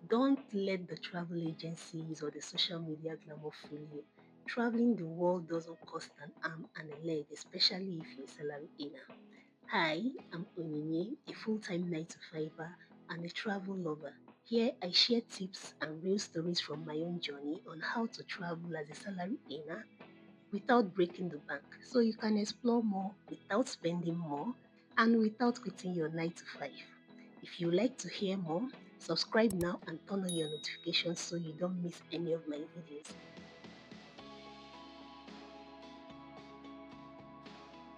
Don't let the travel agencies or the social media glamour fool you. Traveling the world doesn't cost an arm and a leg, especially if you're a salary earner. Hi, I'm 𝐿, a full-time 9 to 5er and a travel lover. Here I share tips and real stories from my own journey on how to travel as a salary earner without breaking the bank, so you can explore more without spending more and without quitting your 9 to 5. If you like to hear more, subscribe now and turn on your notifications so you don't miss any of my videos.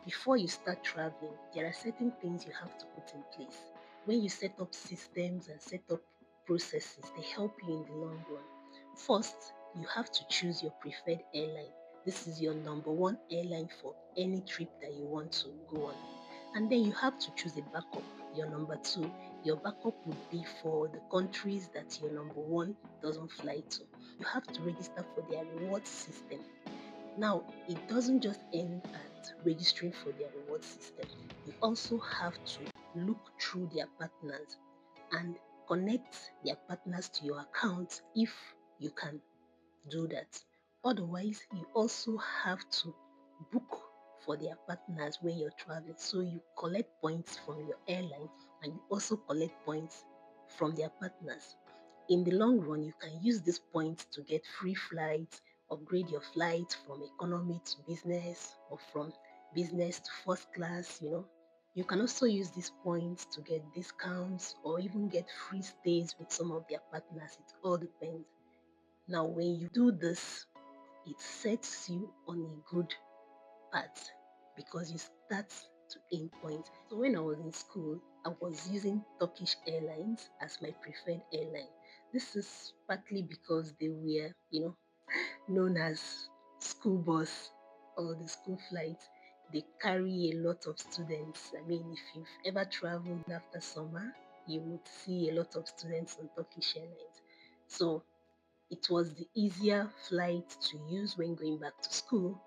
Before you start traveling, there are certain things you have to put in place. When you set up systems and set up processes, they help you in the long run. First, you have to choose your preferred airline. This is your number one airline for any trip that you want to go on. And then you have to choose a backup, your number two. Your backup would be for the countries that your number one doesn't fly to. You have to register for their reward system. Now, it doesn't just end at registering for their reward system. You also have to look through their partners and connect their partners to your account if you can do that. Otherwise, you also have to book for their partners when you're traveling. So you collect points from your airline and you also collect points from their partners. In the long run, you can use these points to get free flights, upgrade your flight from economy to business or from business to first class. You can also use these points to get discounts or even get free stays with some of their partners. It all depends. Now, when you do this, it sets you on a good path because you start to aim points. So when I was in school, I was using Turkish Airlines as my preferred airline. This is partly because they were, known as school bus or the school flight. They carry a lot of students. I mean, if you've ever traveled after summer, you would see a lot of students on Turkish Airlines. So it was the easier flight to use when going back to school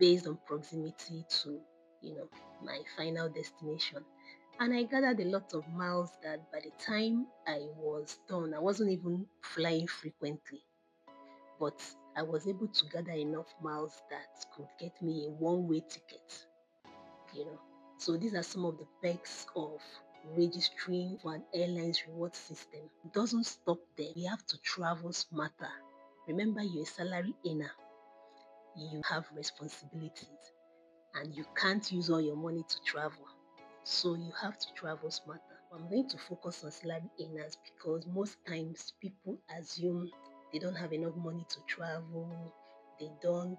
based on proximity to my final destination. And I gathered a lot of miles that by the time I was done, I wasn't even flying frequently, but I was able to gather enough miles that could get me a one-way ticket. So these are some of the perks of registering for an airline's reward system. It doesn't stop there. We have to travel smarter. Remember, you're a salary earner. You have responsibilities and you can't use all your money to travel. So you have to travel smarter. I'm going to focus on salary earners because most times people assume they don't have enough money to travel, they don't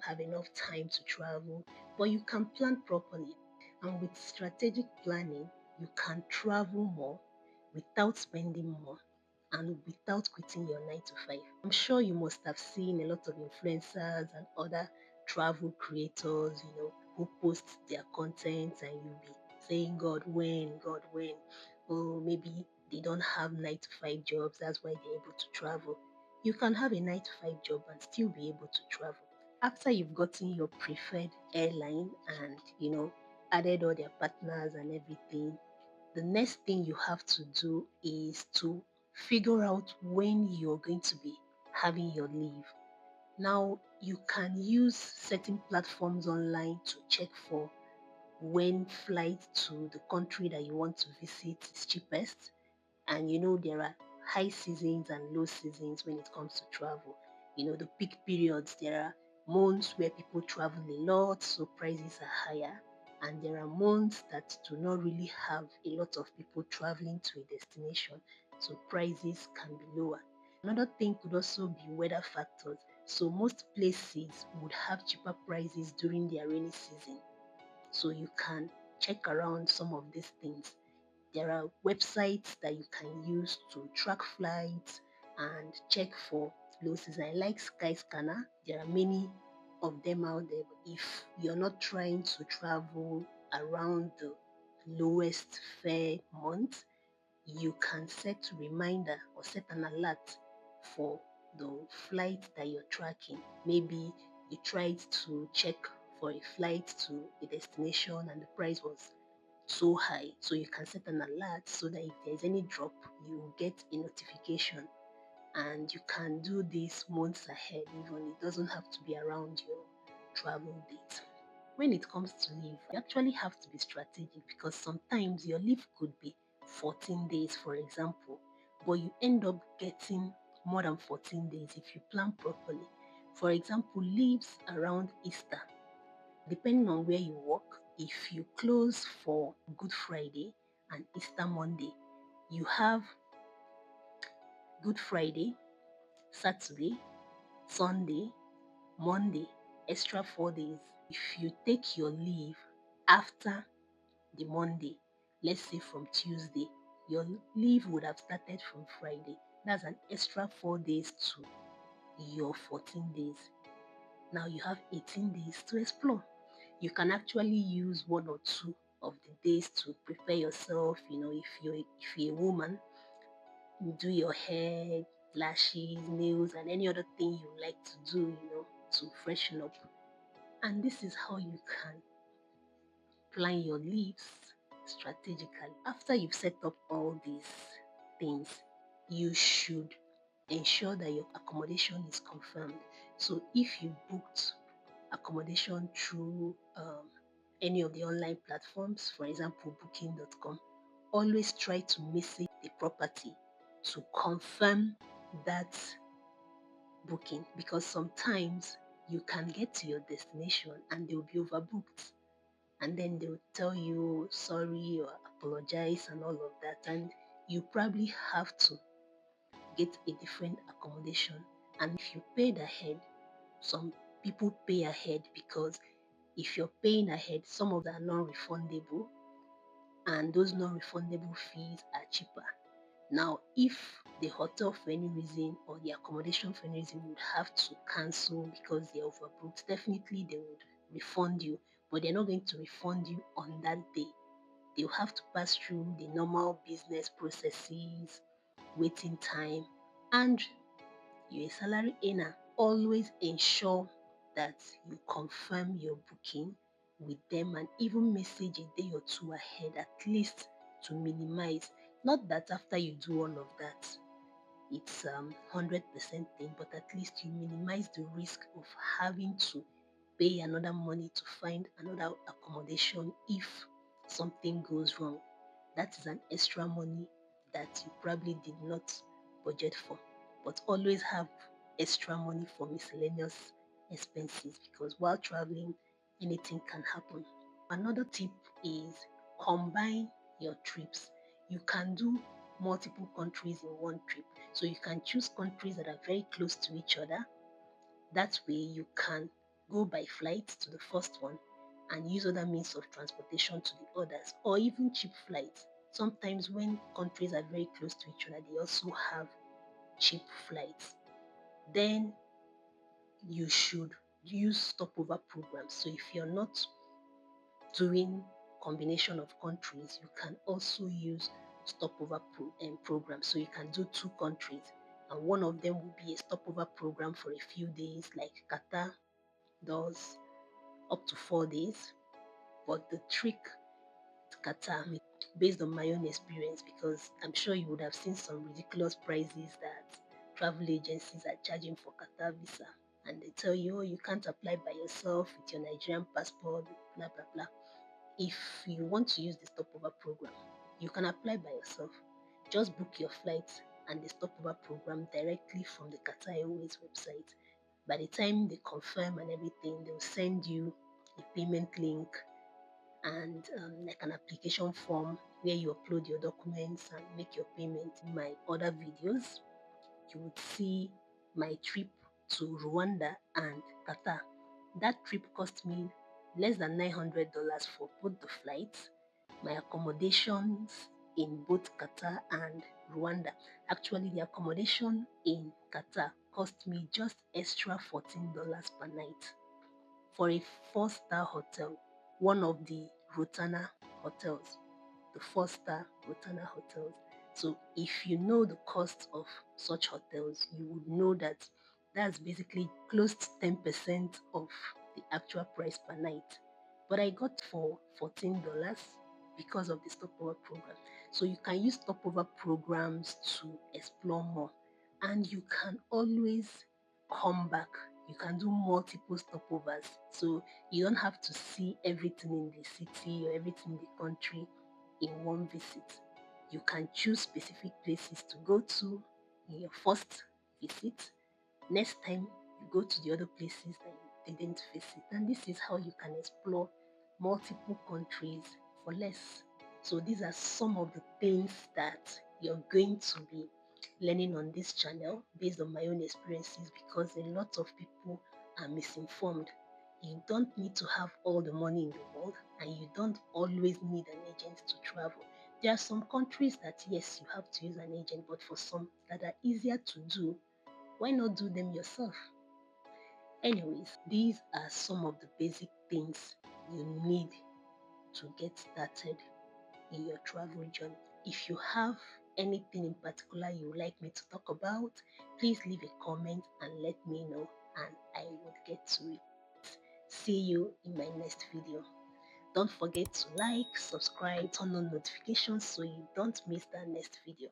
have enough time to travel, but you can plan properly. And with strategic planning, you can travel more without spending more and without quitting your 9 to 5. I'm sure you must have seen a lot of influencers and other travel creators, who post their content and you'll be saying, God, when, God, when. Oh, maybe they don't have 9 to 5 jobs, that's why they're able to travel. You can have a 9 to 5 job and still be able to travel. After you've gotten your preferred airline and, added all their partners and everything, the next thing you have to do is to figure out when you're going to be having your leave. Now, you can use certain platforms online to check for when flight to the country that you want to visit is cheapest. And there are high seasons and low seasons when it comes to travel. The peak periods, there are months where people travel a lot, so prices are higher. And there are months that do not really have a lot of people traveling to a destination, so prices can be lower. Another thing could also be weather factors. So most places would have cheaper prices during their rainy season. So you can check around some of these things. There are websites that you can use to track flights and check for low season. I like Skyscanner. There are many of them out there. But if you're not trying to travel around the lowest fare month, you can set a reminder or set an alert for the flight that you're tracking. Maybe you tried to check for a flight to a destination and the price was so high. So you can set an alert so that if there's any drop, you will get a notification. And you can do this months ahead, even it doesn't have to be around your travel date. When it comes to leave, you actually have to be strategic because sometimes your leave could be 14 days, for example, but you end up getting more than 14 days if you plan properly. For example, leaves around Easter, depending on where you work, if you close for Good Friday and Easter Monday, you have Good Friday, Saturday, Sunday, Monday, extra 4 days. If you take your leave after the Monday, let's say from Tuesday, your leave would have started from Friday. That's an extra 4 days to your 14 days. Now you have 18 days to explore. You can actually use one or two of the days to prepare yourself. If you're a woman, you do your hair, lashes, nails, and any other thing you like to do, to freshen up. And this is how you can plan your leaves strategically. After you've set up all these things, you should ensure that your accommodation is confirmed. So if you booked accommodation through any of the online platforms, for example, booking.com, always try to message the property to confirm that booking, because sometimes you can get to your destination and they'll be overbooked, and then they'll tell you sorry or apologize and all of that, and you probably have to get a different accommodation. And if you paid ahead, some people pay ahead because if you're paying ahead, some of them are non-refundable, and those non-refundable fees are cheaper. Now, if the hotel for any reason or the accommodation for any reason would have to cancel because they're overbooked, definitely they would refund you, but they're not going to refund you on that day. They'll have to pass through the normal business processes, waiting time, and you're a salary earner. Always ensure that you confirm your booking with them and even message a day or two ahead, at least to minimize. Not that after you do all of that, it's 100% thing, but at least you minimize the risk of having to pay another money to find another accommodation if something goes wrong. That is an extra money that you probably did not budget for. But always have extra money for miscellaneous expenses, because while traveling, anything can happen. Another tip is combine your trips. You can do multiple countries in one trip. So you can choose countries that are very close to each other. That way you can go by flight to the first one and use other means of transportation to the others, or even cheap flights. Sometimes when countries are very close to each other, they also have cheap flights. Then you should use stopover programs. So if you're not doing combination of countries, you can also use programs. So you can do two countries, and one of them will be a stopover program for a few days, like Qatar does up to 4 days. But the trick to Qatar, based on my own experience, because I'm sure you would have seen some ridiculous prices that travel agencies are charging for Qatar visa, and they tell you, oh, you can't apply by yourself with your Nigerian passport, blah blah blah. If you want to use the stopover program, you can apply by yourself. Just book your flight and the stopover program directly from the Qatar Airways website. By the time they confirm and everything, they'll send you a payment link and like an application form where you upload your documents and make your payment. In my other videos, you would see my trip to Rwanda and Qatar. That trip cost me less than $900 for both the flights, my accommodations in both Qatar and Rwanda. Actually, the accommodation in Qatar cost me just extra $14 per night for a four-star hotel, one of the Rotana hotels, the four-star Rotana hotels. So if you know the cost of such hotels, you would know that that's basically close to 10% of the actual price per night. But I got for $14 because of the stopover program. So you can use stopover programs to explore more, and you can always come back. You can do multiple stopovers, so you don't have to see everything in the city or everything in the country in one visit. You can choose specific places to go to in your first visit. Next time you go to the other places that you didn't visit, and this is how you can explore multiple countries for less. So these are some of the things that you're going to be learning on this channel based on my own experiences, because a lot of people are misinformed. You don't need to have all the money in the world, and you don't always need an agent to travel. There are some countries that, yes, you have to use an agent, but for some that are easier to do, why not do them yourself? Anyways, these are some of the basic things you need to get started in your travel journey. If you have anything in particular you would like me to talk about, please leave a comment and let me know, and I will get to it. See you in my next video. Don't forget to like, subscribe, turn on notifications so you don't miss that next video.